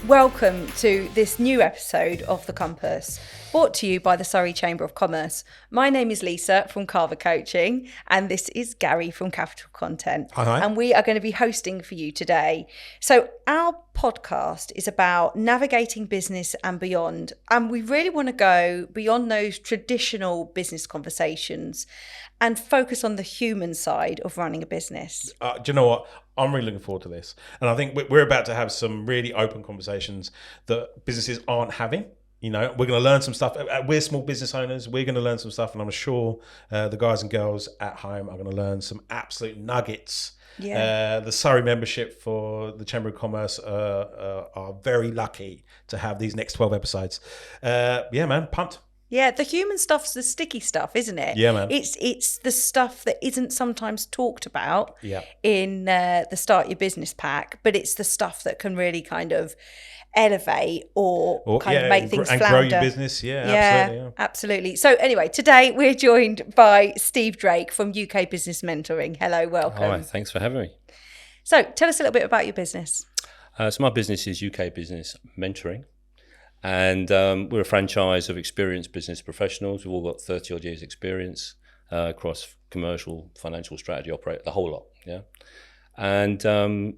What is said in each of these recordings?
Welcome to this new episode of The Compass, brought to you by the Surrey Chamber of Commerce. My name is Lisa from Carver Coaching, and this is Gary from Capital Content. Hi. And we are going to be hosting for you today. So our podcast is about navigating business and beyond. And we really want to go beyond those traditional business conversations and focus on the human side of running a business. Do you know what? I'm really looking forward to this. And I think we're about to have some really open conversations that businesses aren't having. You know, we're going to learn some stuff. We're small business owners. We're going to learn some stuff. And I'm sure the guys and girls at home are going to learn some absolute nuggets. Yeah. The Surrey membership for the Chamber of Commerce are very lucky to have these next 12 episodes. Yeah, man, pumped. Yeah, the human stuff's the sticky stuff, isn't it? Yeah, man. It's the stuff that isn't sometimes talked about Yeah. in the Start Your Business pack, but it's the stuff that can really kind of elevate or kind of make things and flounder. grow your business. Yeah, absolutely. So anyway, today we're joined by Steve Drake from UK Business Mentoring. Hello, welcome. Hi, thanks for having me. So tell us a little bit about your business. So my business is UK Business Mentoring. And we're a franchise of experienced business professionals. We've all got 30 odd years experience across commercial, financial strategy, operate the whole lot. Yeah. And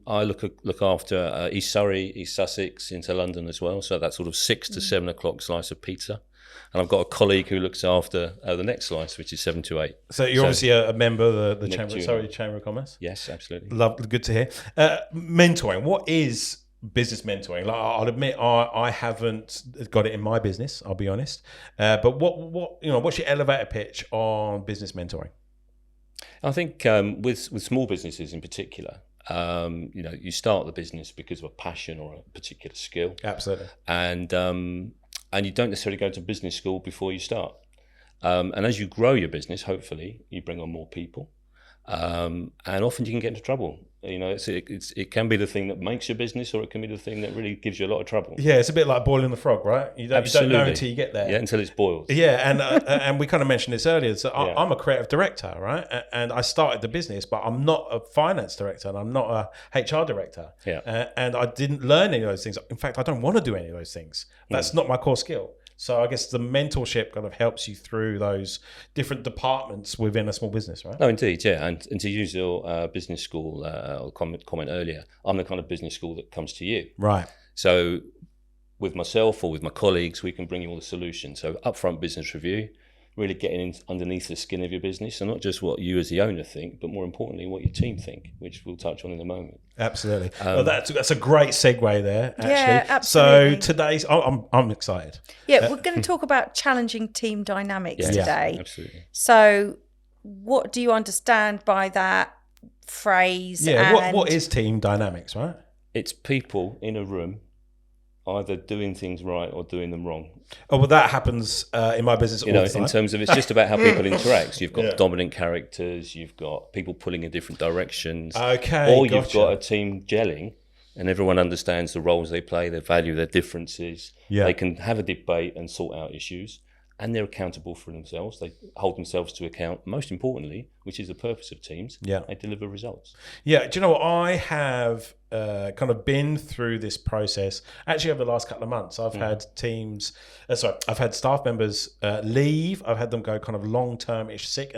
I look after East Surrey, East Sussex, into London as well. So that sort of 6 to 7 o'clock slice of pizza. And I've got a colleague who looks after the next slice, which is 7 to 8. So you're obviously a member of the Chamber of Commerce? Yes, absolutely. Good to hear. Mentoring, what is business mentoring? Like, I'll admit I haven't got it in my business, I'll be honest. But what's your elevator pitch on business mentoring? I think with small businesses in particular, you start the business because of a passion or a particular skill. Absolutely. And you don't necessarily go to business school before you start. And as you grow your business, hopefully you bring on more people. And often you can get into trouble. You know, it can be the thing that makes your business, or it can be the thing that really gives you a lot of trouble. Yeah, it's a bit like boiling the frog, right? You don't know until you get there. Yeah, until it's boiled. Yeah, and we kind of mentioned this earlier. So I'm a creative director, right? And I started the business, but I'm not a finance director, and I'm not a HR director. Yeah. And I didn't learn any of those things. In fact, I don't want to do any of those things. That's not my core skill. So I guess the mentorship kind of helps you through those different departments within a small business, right? No, indeed, yeah. And to use your business school comment earlier, I'm the kind of business school that comes to you. Right. So with myself or with my colleagues, we can bring you all the solutions. So upfront business review, really getting underneath the skin of your business, and not just what you as the owner think, but more importantly, what your team think, which we'll touch on in a moment. Absolutely. Well, that's a great segue there, actually. Yeah, absolutely. So today's, I'm excited. Yeah, we're going to talk about challenging team dynamics today. Yeah, absolutely. So what do you understand by that phrase? Yeah, what is team dynamics, right? It's people in a room either doing things right or doing them wrong. Oh, well, that happens in my business all the time. In terms of, it's just about how people interact. You've got dominant characters, you've got people pulling in different directions. Okay, or you've got a team gelling and everyone understands the roles they play, their value, their differences. Yeah. They can have a debate and sort out issues, and they're accountable for themselves. They hold themselves to account. Most importantly, which is the purpose of teams, they deliver results. Yeah, do you know what? I have kind of been through this process. Actually, over the last couple of months, I've had I've had staff members leave. I've had them go kind of long-term-ish sick,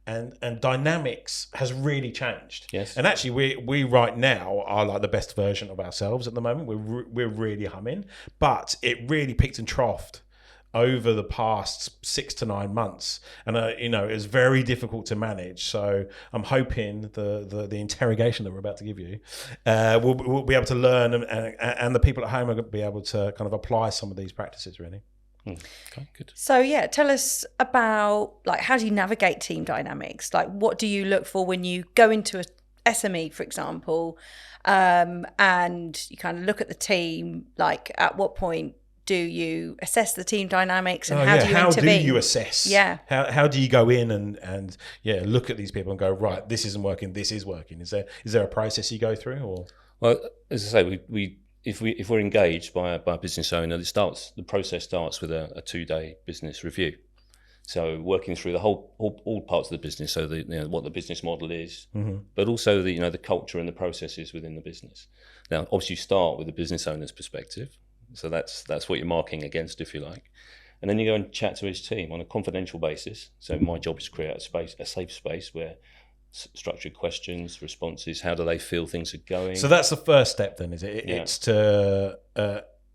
and dynamics has really changed. Yes. And actually, we right now are like the best version of ourselves at the moment. We're really humming, but it really peaked and troughed over the past 6 to 9 months, and it was very difficult to manage. So I'm hoping the interrogation that we're about to give you, we'll be able to learn, and the people at home are going to be able to kind of apply some of these practices, really. Okay, good. So tell us about, like, how do you navigate team dynamics? Like, what do you look for when you go into a SME, for example, and you kind of look at the team? Like, at what point do you assess the team dynamics, and how do you intervene? How do you assess? Yeah. How do you go in and look at these people and go, right, this isn't working, this is working? Is there a process you go through, or? Well, as I say, if we're engaged by a business owner, the process starts with a 2-day business review. So working through the all parts of the business, so what the business model is, but also the culture and the processes within the business. Now, obviously, you start with the business owner's perspective, so that's what you're marking against, if you like, and then you go and chat to his team on a confidential basis. So my job is to create a safe space where structured questions, responses, how do they feel things are going. So that's the first step, then, is it? Yeah. It's to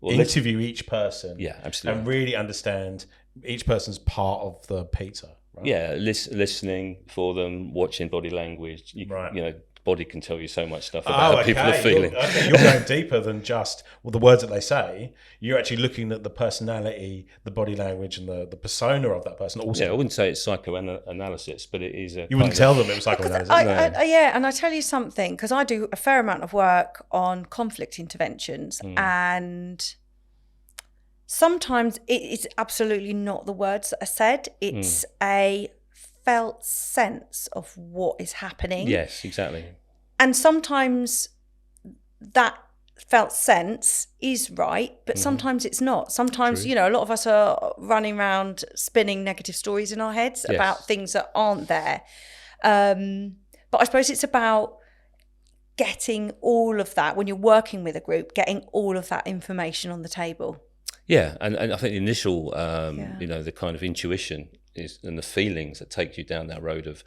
interview each person, yeah, absolutely, and really understand each person's part of the pizza. Right? Yeah, listening for them, watching body language. Body can tell you so much stuff about how people are feeling. You're going deeper than just the words that they say. You're actually looking at the personality, the body language, and the persona of that person. Also, yeah, I wouldn't say it's psychoanalysis, but it is. You wouldn't tell them it was psychoanalysis. Yeah, and I tell you something, because I do a fair amount of work on conflict interventions, and sometimes it is absolutely not the words that are said. It's a felt sense of what is happening. Yes, exactly. And sometimes that felt sense is right, but sometimes it's not. Sometimes, True. a lot of us are running around spinning negative stories in our heads about things that aren't there. But I suppose it's about getting all of that, when you're working with a group, getting all of that information on the table. Yeah, and I think the initial, the kind of intuition and the feelings that take you down that road of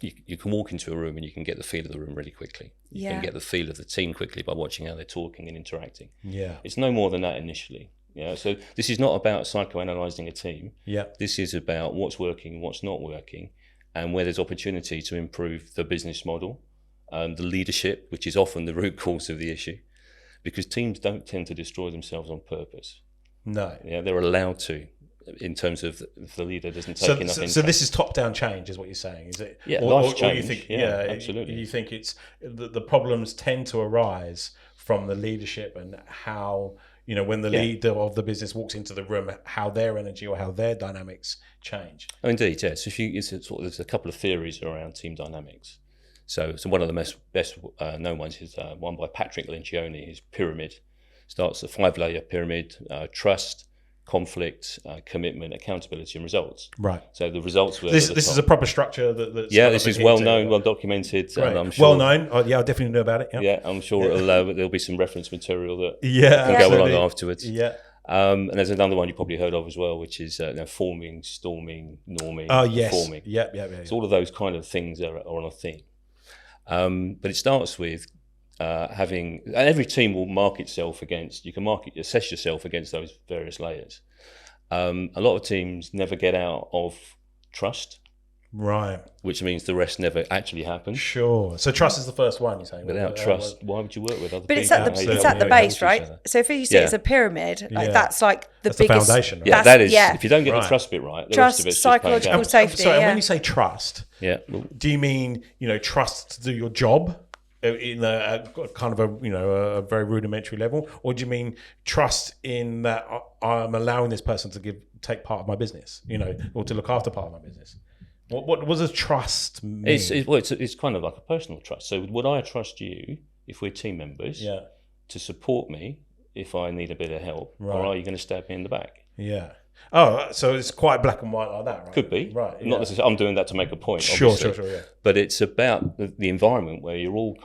you can walk into a room and you can get the feel of the room really quickly. You can get the feel of the team quickly by watching how they're talking and interacting. Yeah, it's no more than that initially. So this is not about psychoanalyzing a team. Yeah, this is about what's working, what's not working, and where there's opportunity to improve the business model, the leadership, which is often the root cause of the issue, because teams don't tend to destroy themselves on purpose. No, they're allowed to. In terms of if the leader doesn't take enough interest. So this is top-down change, is what you're saying, is it? Yeah, life's change. You think, absolutely. You think it's the problems tend to arise from the leadership and how, when the leader of the business walks into the room, how their energy or how their dynamics change. Oh, indeed, yes. So there's a couple of theories around team dynamics. So one of the best known ones is one by Patrick Lencioni. His pyramid starts a 5-layer pyramid: trust, conflict, commitment, accountability, and results. Right. So the results were. This is a proper structure that's. Yeah, this is well known, well documented. Right. And I'm sure, well known. I definitely know about it. Yeah, I'm sure there'll be some reference material that can go along afterwards. Yeah. And there's another one you probably heard of as well, which is forming, storming, norming, performing. Yeah. So all of those kind of things are on a theme. But it starts with and every team will mark itself against, you can assess yourself against those various layers. A lot of teams never get out of trust. Right. Which means the rest never actually happens. Sure. So trust is the first one, you're saying? Without trust, why would you work with other people? But it's at the base, right? So if you see it as a pyramid, that's like that's biggest... the foundation, right? Yeah, that is. If you don't get the trust bit right, the rest of it's psychological safety. Sorry, when you say trust, do you mean, trust to do your job? In a kind of a very rudimentary level, or do you mean trust in that I'm allowing this person to take part of my business, or to look after part of my business? What does trust mean? It's kind of like a personal trust. So would I trust you, if we're team members, to support me if I need a bit of help, or are you going to stab me in the back? Yeah. Oh, so it's quite black and white like that, right? Could be. Right. Not necessarily. I'm doing that to make a point. Sure, yeah. But it's about the environment where you're all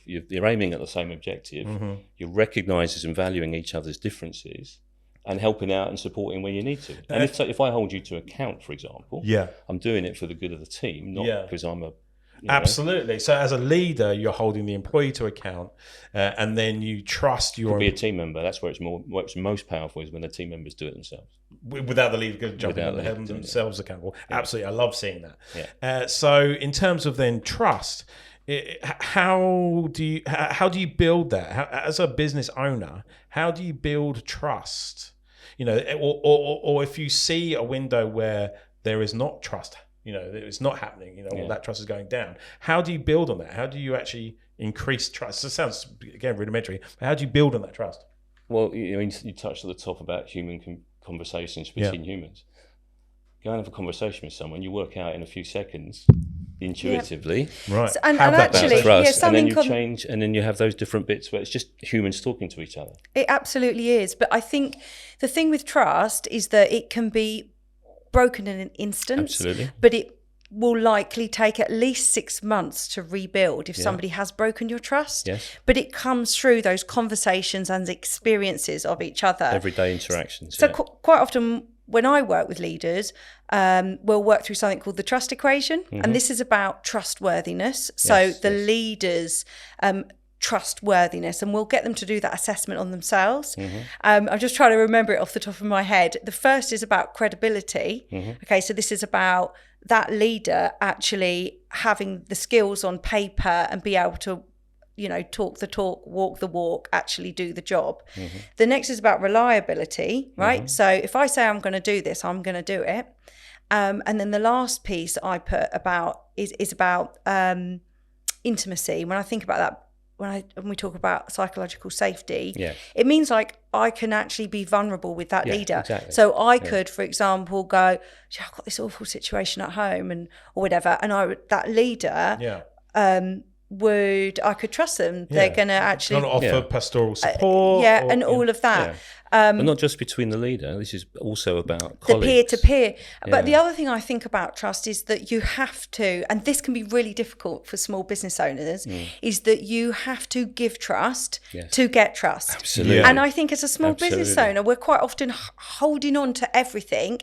you're aiming at the same objective. Mm-hmm. You're recognising and valuing each other's differences and helping out and supporting when you need to. And if I hold you to account, for example, I'm doing it for the good of the team, not because I'm a... Absolutely. So as a leader, you're holding the employee to account, and then you trust your... Could be a team member. That's where it's most powerful, is when the team members do it themselves. Without the leader jumping in and holding themselves accountable. Yeah. Absolutely. I love seeing that. Yeah. So in terms of then trust, how do you build that? As a business owner, how do you build trust? Or if you see a window where there is not trust, it's not happening, or that trust is going down. How do you build on that? How do you actually increase trust? It sounds, again, rudimentary, but how do you build on that trust? Well, you touched at the top about human conversations between humans. Go and have a conversation with someone, you work out in a few seconds, intuitively. Right. So, and actually, trust, and then you change, and then you have those different bits where it's just humans talking to each other. It absolutely is. But I think the thing with trust is that it can be broken in an instant, Absolutely. but it will likely take at least 6 months to rebuild if somebody has broken your trust. Yes. But it comes through those conversations and experiences of each other. Everyday interactions. So quite often when I work with leaders, we'll work through something called the trust equation. And this is about trustworthiness. So leaders' trustworthiness, and we'll get them to do that assessment on themselves. I'm just trying to remember it off the top of my head. The first is about credibility. Okay, so this is about that leader actually having the skills on paper and be able to, you know, talk the talk, walk the walk, actually do the job. The next is about reliability, right? So if I say I'm going to do this, I'm going to do it. And then the last piece I put about is about intimacy. When I think about that, when we talk about psychological safety, it means like I can actually be vulnerable with that leader. Exactly. So I could, for example, go, I've got this awful situation at home or whatever. And that leader I could trust them. They're going to actually offer pastoral support. all of that. But not just between the leader. This is also about colleagues. The peer-to-peer. But the other thing I think about trust is that you have to, and this can be really difficult for small business owners, is that you have to give trust to get trust. Absolutely. And I think as a small business owner, we're quite often holding on to everything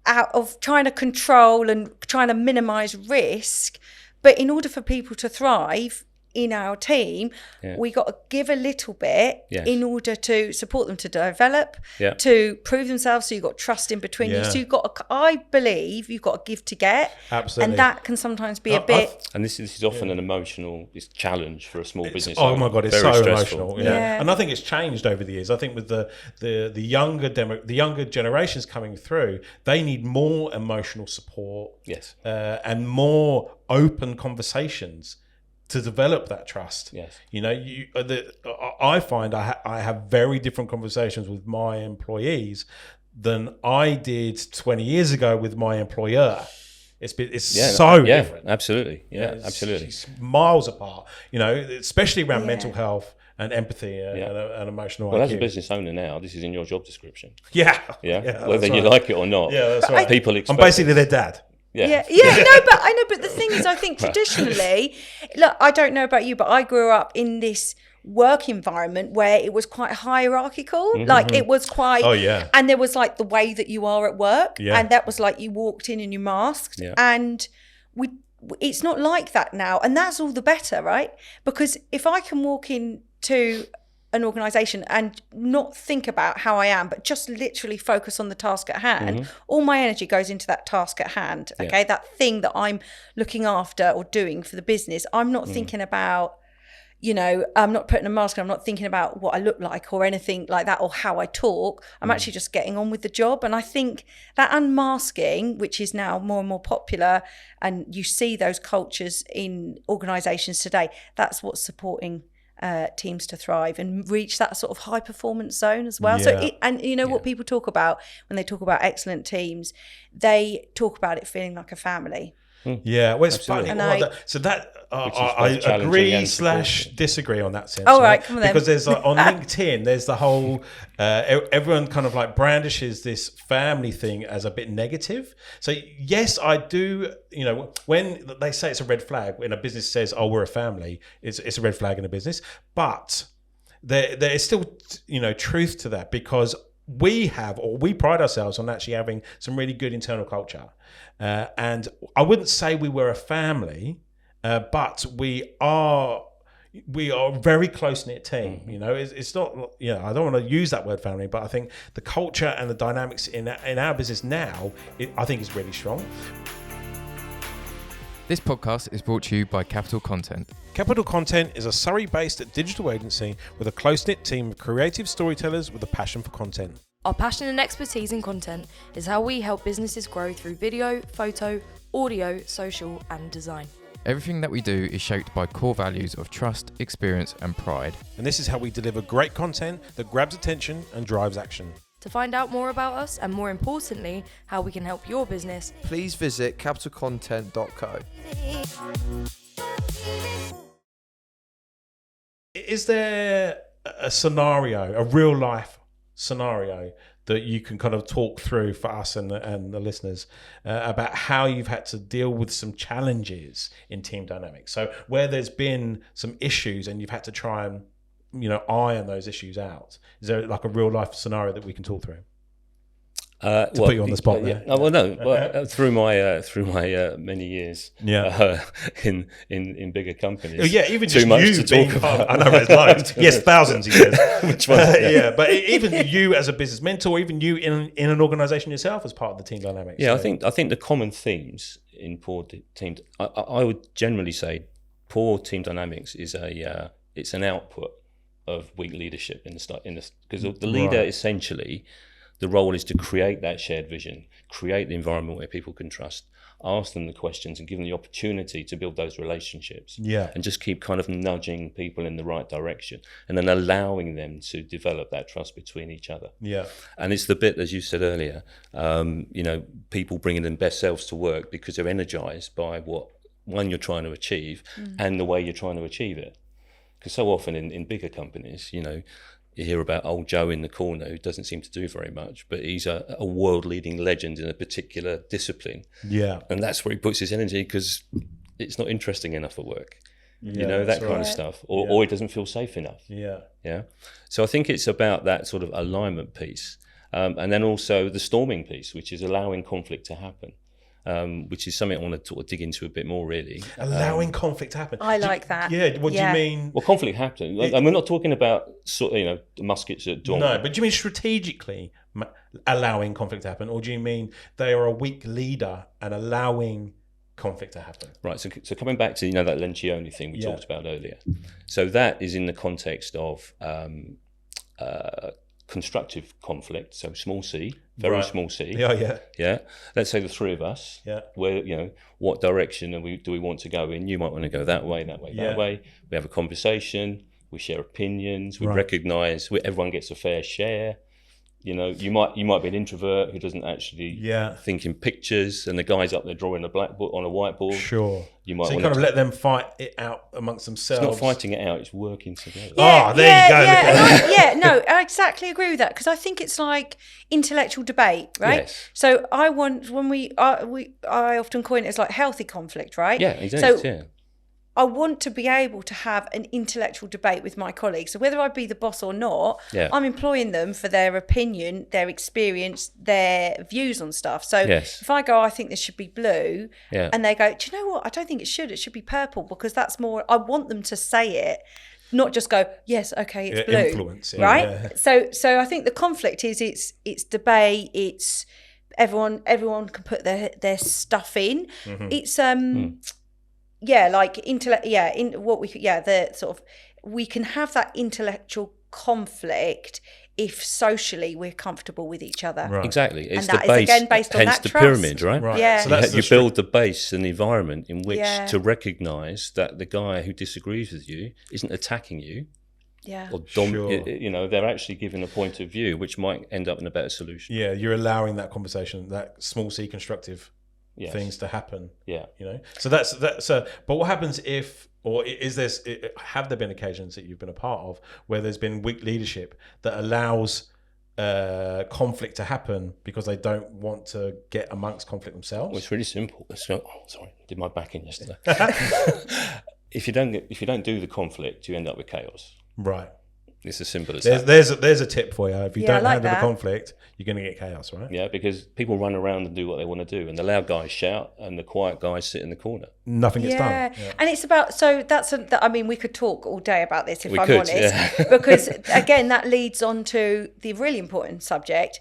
out of trying to control and trying to minimise risk. But in order for people to thrive in our team, we got to give a little bit in order to support them to develop, to prove themselves. So you've got trust in between you. So I believe you've got to give to get. Absolutely. And that can sometimes be a bit. And this is often an emotional challenge for a small business. Oh my God, it's very so stressful. emotional. Yeah. And I think it's changed over the years. I think with the younger generations coming through, they need more emotional support. Yes. And more open conversations to develop that trust. Yes. You know, I find I have very different conversations with my employees than I did 20 years ago with my employer. It's so different. Absolutely. Yeah, absolutely. It's miles apart, you know, especially around mental health and empathy and emotional Well, IQ. as a business owner now, this is in your job description. Yeah. Whether you like it or not. Yeah, that's right. People expect I'm basically their dad. But the thing is, I think traditionally, look, I don't know about you, but I grew up in this work environment where it was quite hierarchical. Like it was quite, and there was like the way that you are at work, and that was like you walked in and you masked, and it's not like that now, and that's all the better, right? Because if I can walk into an organisation and not think about how I am, but just literally focus on the task at hand, all my energy goes into that task at hand, okay? That thing that I'm looking after or doing for the business. I'm not thinking about, you know, I'm not putting a mask on, I'm not thinking about what I look like or anything like that or how I talk. I'm actually just getting on with the job. And I think that unmasking, which is now more and more popular, and you see those cultures in organisations today, that's what's supporting teams to thrive and reach that sort of high performance zone as well. So what people talk about when they talk about excellent teams, they talk about it feeling like a family. Yeah, well, it's funny. I agree / disagree on that sense. All right, come on then. Because there's on LinkedIn, there's the whole everyone kind of like brandishes this family thing as a bit negative. So yes, I do. You know, when they say it's a red flag, when a business says, "Oh, we're a family," it's a red flag in a business. But there is still, you know, truth to that, because we pride ourselves on actually having some really good internal culture. And I wouldn't say we were a family, but we are a very close-knit team. You know, it's not, you know, I don't want to use that word family, but I think the culture and the dynamics in our business now, I think is really strong. This podcast is brought to you by Capital Content. Capital Content is a Surrey-based digital agency with a close-knit team of creative storytellers with a passion for content. Our passion and expertise in content is how we help businesses grow through video, photo, audio, social, and design. Everything that we do is shaped by core values of trust, experience, and pride. And this is how we deliver great content that grabs attention and drives action. To find out more about us and, more importantly, how we can help your business, please visit capitalcontent.co. Is there a scenario, a real life scenario, that you can kind of talk through for us and the listeners about how you've had to deal with some challenges in team dynamics. So where there's been some issues and you've had to try and, iron those issues out. Is there like a real life scenario that we can talk through? Put you on the spot there. Well, no. Well, through my many years in bigger companies. Even too just much you to being talk about. I know there's loads. Yes, thousands. He says. Which one? But even you as a business mentor, even you in an organisation yourself as part of the team dynamics. Yeah, so. I think the common themes in poor teams. I would generally say poor team dynamics is it's an output of weak leadership because the leader essentially. The role is to create that shared vision, create the environment where people can trust, ask them the questions and give them the opportunity to build those relationships. Yeah. And just keep kind of nudging people in the right direction and then allowing them to develop that trust between each other. Yeah. And it's the bit, as you said earlier, people bringing their best selves to work because they're energized by what, one, you're trying to achieve and the way you're trying to achieve it. Because so often in bigger companies, you hear about old Joe in the corner who doesn't seem to do very much, but he's a world-leading legend in a particular discipline. Yeah. And that's where he puts his energy because it's not interesting enough at work. Yeah, that kind of stuff. Or he doesn't feel safe enough. Yeah. Yeah. So I think it's about that sort of alignment piece. And then also the storming piece, which is allowing conflict to happen. Which is something I want to sort of dig into a bit more, really. Allowing conflict to happen. I like that. Yeah. What do you mean? Well, conflict happens. And we're not talking about muskets at dawn. No, but do you mean strategically allowing conflict to happen, or do you mean they are a weak leader and allowing conflict to happen? Right. So coming back to that Lencioni thing we talked about earlier. So that is in the context of constructive conflict, so small c, very small c. Yeah. Let's say the three of us. Yeah. Where what direction do we want to go in? You might want to go that way, that way. We have a conversation. We share opinions. We recognise everyone gets a fair share. You might be an introvert who doesn't actually think in pictures, and the guy's up there drawing a blackboard on a whiteboard. Sure. You might so you kind of let them fight it out amongst themselves. It's not fighting it out; it's working together. There you go. I exactly agree with that because I think it's like intellectual debate, right? Yes. So I often coin it as like healthy conflict, right? Yeah, exactly. So I want to be able to have an intellectual debate with my colleagues. So whether I be the boss or not, I'm employing them for their opinion, their experience, their views on stuff. So if I go, I think this should be blue, and they go, do you know what? I don't think it should. It should be purple because that's more, I want them to say it, not just go, yes, okay, it's blue. Influence, right? Yeah. So I think the conflict is it's debate, it's everyone can put their stuff in. Mm-hmm. It's we can have that intellectual conflict if socially we're comfortable with each other. Right. Exactly. It's and the that base, is again based on hence that the trust. pyramid, right? Yeah. So that's you build the base and the environment in which to recognise that the guy who disagrees with you isn't attacking you. Yeah. Or they're actually giving a point of view which might end up in a better solution. Yeah, you're allowing that conversation, that small c constructive things to happen. Yeah. So that's but what happens if, or have there been occasions that you've been a part of where there's been weak leadership that allows conflict to happen because they don't want to get amongst conflict themselves? Well, it's really simple. Did my back in yesterday. If you don't do the conflict, you end up with chaos. Right. It's as simple as that. There's a tip for you. If you don't handle the conflict, you're going to get chaos, right? Yeah, because people run around and do what they want to do, and the loud guys shout, and the quiet guys sit in the corner. Nothing gets done. Yeah. And it's about, we could talk all day about this if I'm honest, yeah. because again, that leads on to the really important subject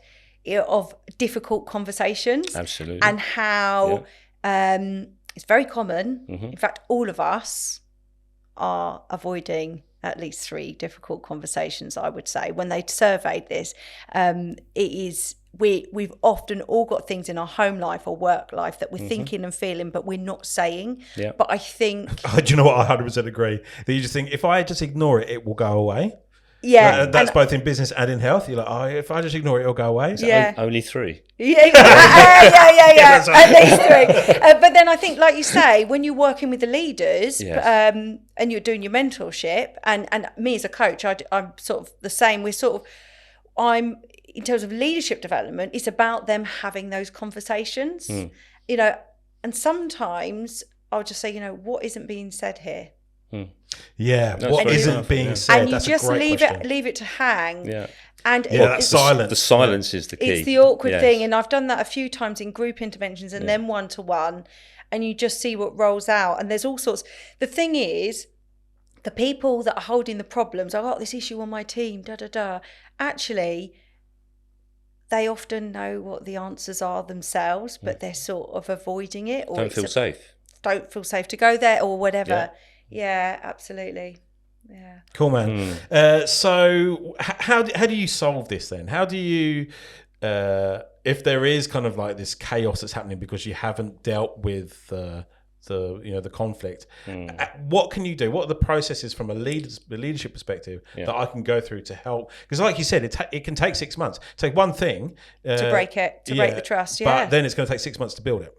of difficult conversations. Absolutely. And how it's very common. Mm-hmm. In fact, all of us are avoiding at least 3 difficult conversations, I would say. When they surveyed this, we've often all got things in our home life or work life that we're thinking and feeling, but we're not saying. Yeah. But I think... do you know what? I 100% agree. That you just think, if I just ignore it, it will go away. Yeah. That's both in business and in health. You're like, if I just ignore it, it'll go away. So only 3. Yeah. At least 3. But then I think, like you say, when you're working with the leaders and you're doing your mentorship, and me as a coach, I'm sort of the same. in terms of leadership development, it's about them having those conversations, you know, and sometimes I'll just say, you know, what isn't being said here? Yeah, That's what very isn't powerful, being yeah. said? And you That's just a great question. leave it to hang. Yeah. And That's silence. The silence is the key. it's the awkward Yes. thing, and I've done that a few times in group interventions and then one-to-one, and you just see what rolls out. And there's all sorts. The thing is, the people that are holding the problems, I've got this issue on my team, actually, they often know what the answers are themselves, but they're sort of avoiding it. Or Don't feel safe. Don't feel safe to go there or whatever. Yeah, absolutely. Yeah. Cool, man. So how do you solve this then? How do you, if there is kind of like this chaos that's happening because you haven't dealt with the conflict, what can you do? What are the processes from a leadership perspective that I can go through to help? Because like you said, it can take 6 months. Take one thing To break the trust. Yeah. But then it's going to take 6 months to build it.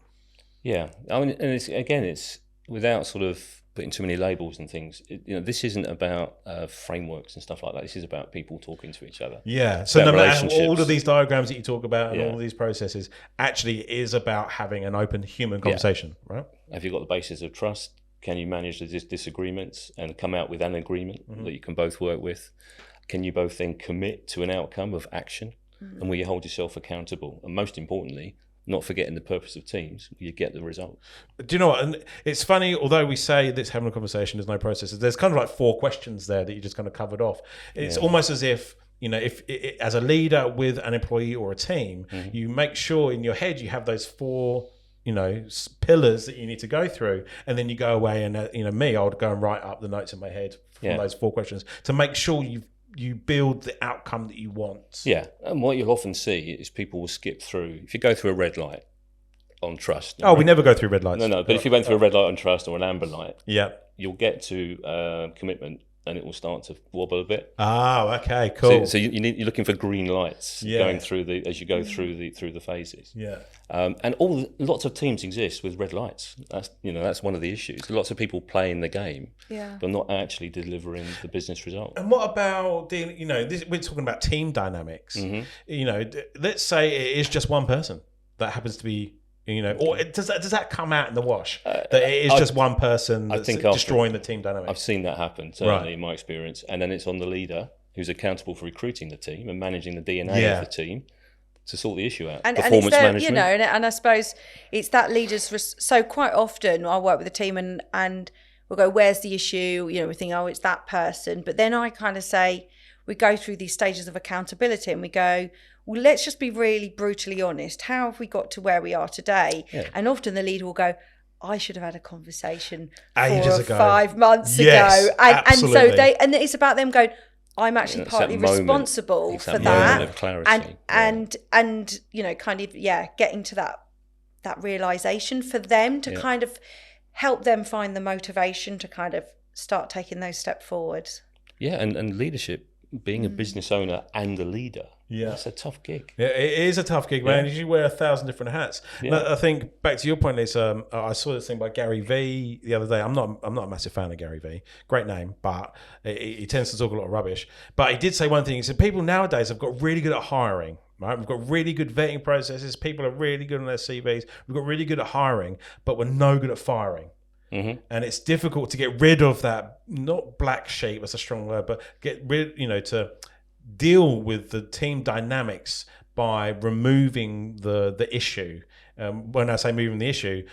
Yeah, I mean, and it's without sort of putting too many labels and things. This isn't about frameworks and stuff like that. This is about people talking to each other. Yeah. So no matter all of relationships. these diagrams that you talk about and all of these processes, actually is about having an open human conversation, right? Have you got the basis of trust? Can you manage the disagreements and come out with an agreement that you can both work with? Can you both then commit to an outcome of action? And will you hold yourself accountable? And most importantly, not forgetting the purpose of teams, you get the result. Do you know what? And it's funny, although we say this having a conversation, there's no processes, there's kind of like 4 questions there that you just kind of covered off. It's almost as if, you know, if as a leader with an employee or a team, you make sure in your head you have those 4, you know, pillars that you need to go through, and then you go away and, you know, I would go and write up the notes in my head from those 4 questions to make sure you build the outcome that you want. Yeah, and what you'll often see is people will skip through. If you go through a red light on trust. We never go through red lights. No, but if you went through a red light on trust or an amber light, yeah, you'll get to commitment and it will start to wobble a bit. Oh, okay, cool. So you're looking for green lights going through as you go through the phases. Yeah. And lots of teams exist with red lights. That's one of the issues. Lots of people playing the game, but not actually delivering the business result. And what about we're talking about team dynamics. You know, let's say it is just one person that happens to be, or does that come out in the wash that it is just one person that's destroying the team dynamic? I've seen that happen, certainly in my experience. And then it's on the leader who's accountable for recruiting the team and managing the DNA of the team to sort the issue out. And Performance it's management. And I suppose it's that leader's. So quite often I work with a team and we'll go, where's the issue? We think, it's that person. But then I kind of say, we go through these stages of accountability and we go, well, let's just be really brutally honest. How have we got to where we are today? Yeah. And often the leader will go, I should have had a conversation 4 or 5 months ago. And so it's about them going, I'm actually partly responsible for that. Of clarity. And kind of, getting to that realization for them to kind of help them find the motivation to kind of start taking those steps forward. Yeah, and leadership, being a business owner and a leader, that's a tough gig. Yeah, it is a tough gig, man. You wear 1,000 different hats. Yeah. I think back to your point, is I saw this thing by Gary Vee the other day. I'm not a massive fan of Gary Vee. Great name, but he tends to talk a lot of rubbish. But he did say one thing. He said people nowadays have got really good at hiring. Right, we've got really good vetting processes. People are really good on their CVs. We've got really good at hiring, but we're no good at firing. Mm-hmm. And it's difficult to get rid of that, not black sheep, that's a strong word, but get rid, to deal with the team dynamics by removing the issue. When I say moving the issue,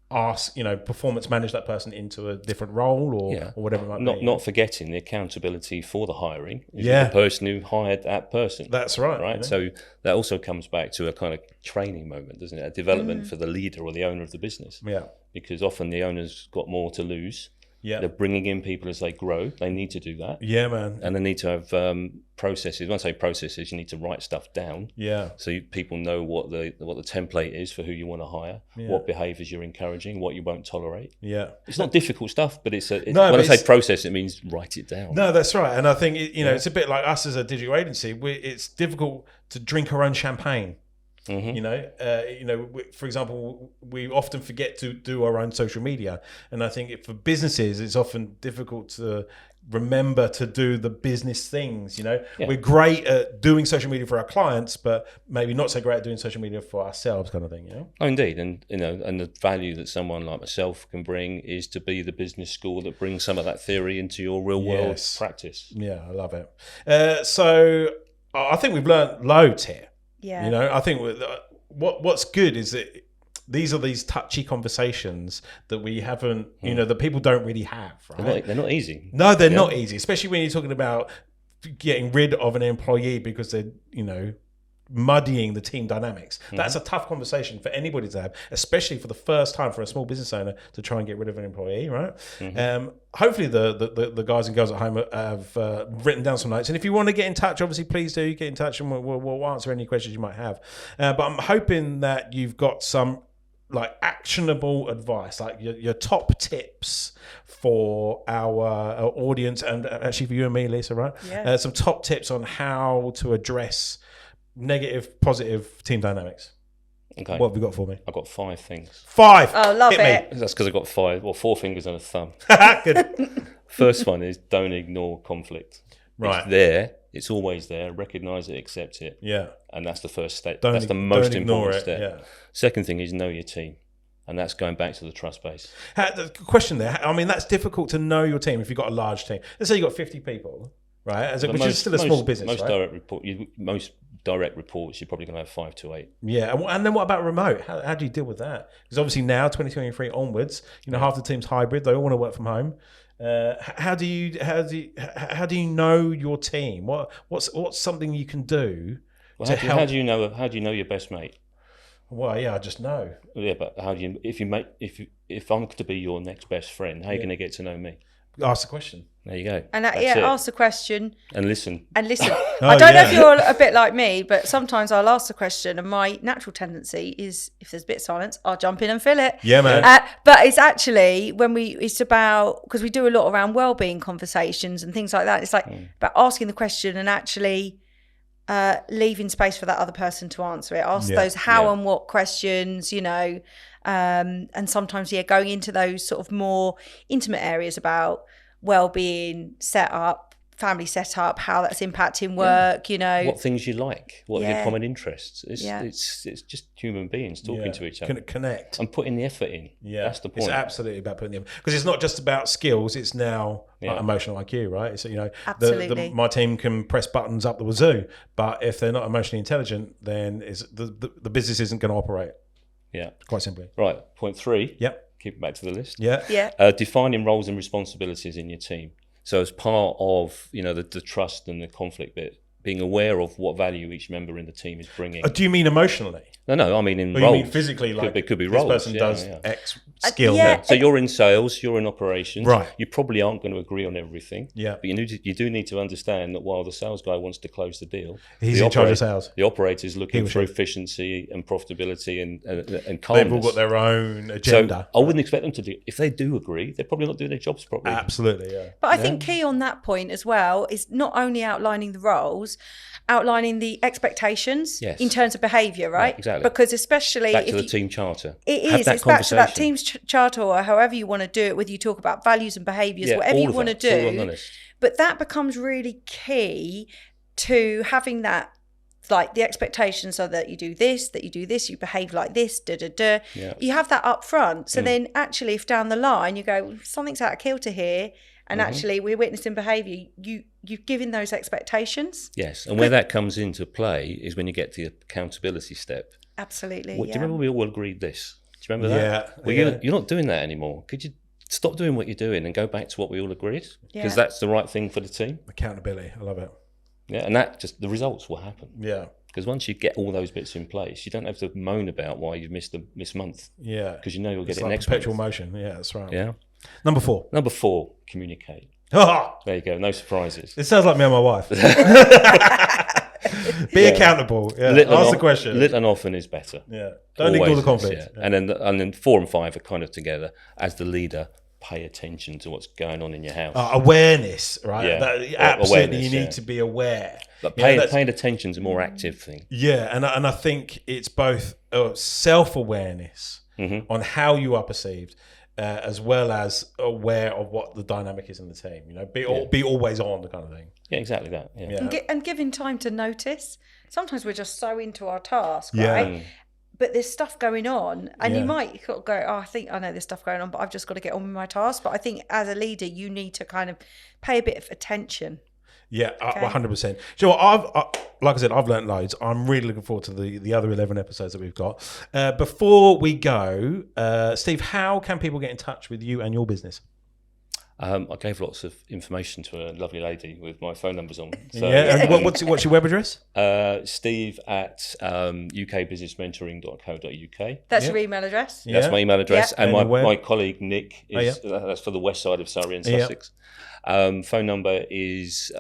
performance manage that person into a different role or whatever it might be. Not forgetting the accountability for the hiring is the person who hired that person. That's right. Right. So that also comes back to a kind of training moment, doesn't it? A development for the leader or the owner of the business. Yeah. Because often the owner's got more to lose. Yeah. They're bringing in people as they grow. They need to do that. Yeah, man. And they need to have processes. When I say processes, you need to write stuff down. Yeah. So people know what the template is for who you want to hire, what behaviours you're encouraging, what you won't tolerate. Yeah. It's not difficult stuff, but when I say process, it means write it down. No, that's right. And I think it's a bit like us as a digital agency. It's difficult to drink our own champagne. For example, we often forget to do our own social media, and I think for businesses, it's often difficult to remember to do the business things. We're great at doing social media for our clients, but maybe not so great at doing social media for ourselves, kind of thing. Oh, indeed, and and the value that someone like myself can bring is to be the business school that brings some of that theory into your real world practice. Yeah, I love it. So I think we've learned loads here. Yeah. I think what's good is that these are these touchy conversations that we haven't, that people don't really have, right? They're not easy. No, they're not easy, especially when you're talking about getting rid of an employee because they're, muddying the team dynamics. That's a tough conversation for anybody to have, especially for the first time for a small business owner to try and get rid of an employee, right? Hopefully the guys and girls at home have written down some notes. And if you want to get in touch, obviously, please do get in touch and we'll answer any questions you might have. But I'm hoping that you've got some actionable advice, like your top tips for our audience and actually for you and me, Lisa, right? Yeah. Some top tips on how to address negative, positive team dynamics. Okay. What have you got for me? I've got 5 things. 5. Oh, love Hit it. me. That's because I've got 4 fingers and a thumb. Good. First one is don't ignore conflict. Right. It's there. It's always there. Recognise it, accept it. Yeah. And that's the first step. Don't That's the most ignore important it. step. Yeah. Second thing is know your team. And that's going back to the trust base. The question there, I mean, that's difficult to know your team if you've got a large team. Let's say you've got 50 people, right? Which is still a small business, most right? Most direct reports, you're probably going to have 5 to 8. Yeah, and then what about remote? How do you deal with that? Because obviously now, 2023 onwards, half the team's hybrid. They all want to work from home. How do you know your team? What's something you can do to help? How do you know your best mate? Well, yeah, I just know. Yeah, but how do you? If I'm to be your next best friend, how are you going to get to know me? Ask the question. There you go. And That's it. ask the question. And listen. I don't know if you're a bit like me, but sometimes I'll ask the question, and my natural tendency is, if there's a bit of silence, I'll jump in and fill it. Yeah, man. But it's actually it's about, because we do a lot around well-being conversations and things like that. It's like about asking the question and actually leaving space for that other person to answer it. Ask those how and what questions, and sometimes going into those sort of more intimate areas about well-being, setup, family setup, how that's impacting work, what things you like, what are your common interests. It's just human beings talking to each other. Connect and putting the effort in. That's the point. It's absolutely about putting the effort, because it's not just about skills, it's now emotional IQ, right? So absolutely. my team can press buttons up the wazoo, but if they're not emotionally intelligent, then the business isn't going to operate. Yeah, quite simply. Right. Point 3. Yep. Keep it back to the list. Yeah. Defining roles and responsibilities in your team. So as part of the trust and the conflict bit, being aware of what value each member in the team is bringing. Do you mean emotionally? No, I mean in or roles. You mean physically, like it could be this roles. person does X skill. So you're in sales, you're in operations. Right. You probably aren't going to agree on everything. Yeah. But you do need to understand that while the sales guy wants to close the deal, he's in charge of sales. The operator is looking for efficiency and profitability and calmness. They've all got their own agenda. So I wouldn't expect them to do. If they do agree, they're probably not doing their jobs properly. Absolutely, yeah. But I think key on that point as well is not only outlining the roles, outlining the expectations in terms of behaviour, right? Yeah, exactly. Because especially back to the team charter. It is. It's back to that team's charter, or however you want to do it, whether you talk about values and behaviours, whatever you want to do. But that becomes really key to having that, like the expectations are that you do this, you behave like this, Yeah. You have that up front. So then actually if down the line you go, something's out of kilter here, and actually we're witnessing behaviour, you've given those expectations. Yes, and where that comes into play is when you get to the accountability step. Absolutely. Do you remember we all agreed this? Do you remember that? Yeah. You're not doing that anymore. Could you stop doing what you're doing and go back to what we all agreed? Yeah. Because that's the right thing for the team. Accountability. I love it. Yeah, and that just the results will happen. Yeah. Because once you get all those bits in place, you don't have to moan about why you've missed month. Yeah. Because you know you'll get it's it like next perpetual month. motion. Yeah, that's right. Yeah. Number 4, communicate. Oh, There you go. No surprises. it sounds like me and my wife. Be accountable. Yeah. Ask the question. Little and often is better. Yeah. Don't Always ignore the is, conflict. yeah. And then 4 and 5 are kind of together as the leader. pay attention to what's going on in your house. Awareness, right? Yeah. Absolutely, Awareness, you need yeah. to be aware. But You know, paying attention is a more active thing. Yeah, and I think it's both self-awareness on how you are perceived, as well as aware of what the dynamic is in the team. You know, be always on, the kind of thing. Yeah, exactly that. Yeah. Yeah. And giving time to notice. Sometimes we're just so into our task, Yeah. right? But there's stuff going on, and Yeah. you might sort of go, "Oh, I think I know there's stuff going on, but I've just got to get on with my task." But I think as a leader, you need to kind of pay a bit of attention. Yeah, Okay. 100%. So like I said, I've learnt loads. I'm really looking forward to the other 11 episodes that we've got. Before we go, Steve, how can people get in touch with you and your business? I gave lots of information to a lovely lady with my phone numbers on. So, And what's your web address? Steve at ukbusinessmentoring.co.uk. That's Yeah. your email address. That's my email address. Yeah. And And my colleague Nick is that's for the west side of Surrey and Sussex. Phone number is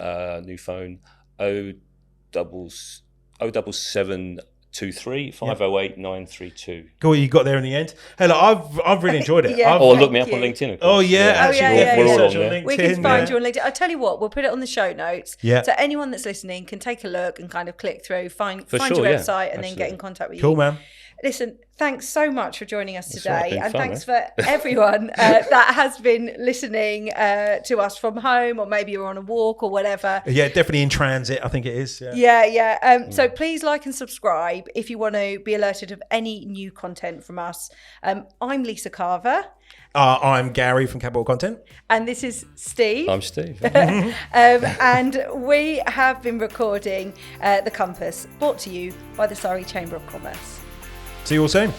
new phone 07723 508 932. Cool, you got there in the end. Hey, look, I've really enjoyed it. Yeah. Or Thank look me up you. on LinkedIn. Of Oh course. yeah, actually, yeah, we're yeah. all on Yeah. LinkedIn. We can find yeah. you on LinkedIn. I'll tell you what, we'll put it on the show notes. Yeah. So anyone that's listening can take a look and kind of click through, find For your sure, yeah. website, and then get Absolutely. in contact with you. Cool, man. Listen, thanks so much for joining us That's today. all right, been And fun, thanks for everyone that has been listening to us from home, or maybe you're on a walk or whatever. Yeah, definitely in transit, I think it is. Yeah. Yeah. So please like and subscribe if you want to be alerted of any new content from us. I'm Lisa Carver, I'm Gary from Capital Content. and this is Steve. I'm Steve. And we have been recording The Compass, brought to you by the Surrey Chamber of Commerce. See you all soon.